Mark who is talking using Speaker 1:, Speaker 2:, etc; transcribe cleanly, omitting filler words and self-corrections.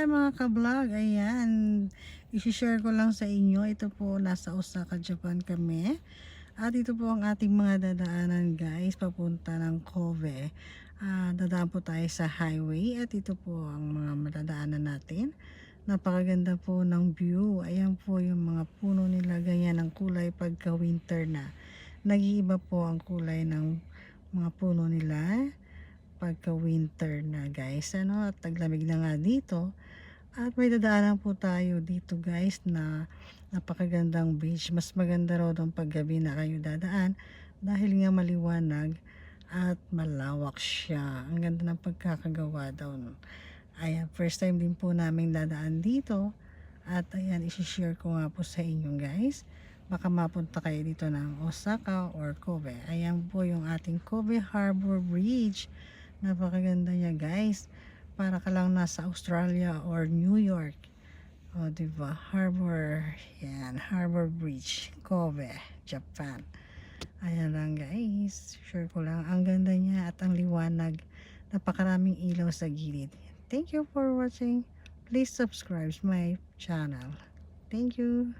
Speaker 1: Hi mga ka-vlog, ayan, i-share ko lang sa inyo, ito po nasa Osaka, Japan kami at ito po ang ating mga dadaanan guys, papunta ng Kobe. Dadaan po tayo sa highway at ito po ang mga madadaanan natin. Napakaganda po ng view, ayan po yung mga puno nila, ganyan ang kulay pagka winter na. Nag-iiba po ang kulay ng mga puno nila pagka winter na guys, ano, at taglamig na nga dito. At may dadaanan po tayo dito guys na napakagandang beach. Mas maganda raw ng paggabi na kayo dadaan dahil nga maliwanag at malawak siya. Ang ganda ng pagkakagawa daw, no? Ayan, first time din po namin dadaan dito at ayan, isi-share ko nga po sa inyo guys. Baka mapunta kayo dito ng Osaka or Kobe. Ayan po yung ating Kobe Harbor Bridge. Napakaganda niya guys, para ka lang nasa Australia or New York. O diba, Harbor, yan, Harbor Bridge, Kobe, Japan. Ayan lang guys, sure ko lang, ang ganda niya at ang liwanag, napakaraming ilaw sa gilid. Thank you for watching. Please subscribe my channel. Thank you.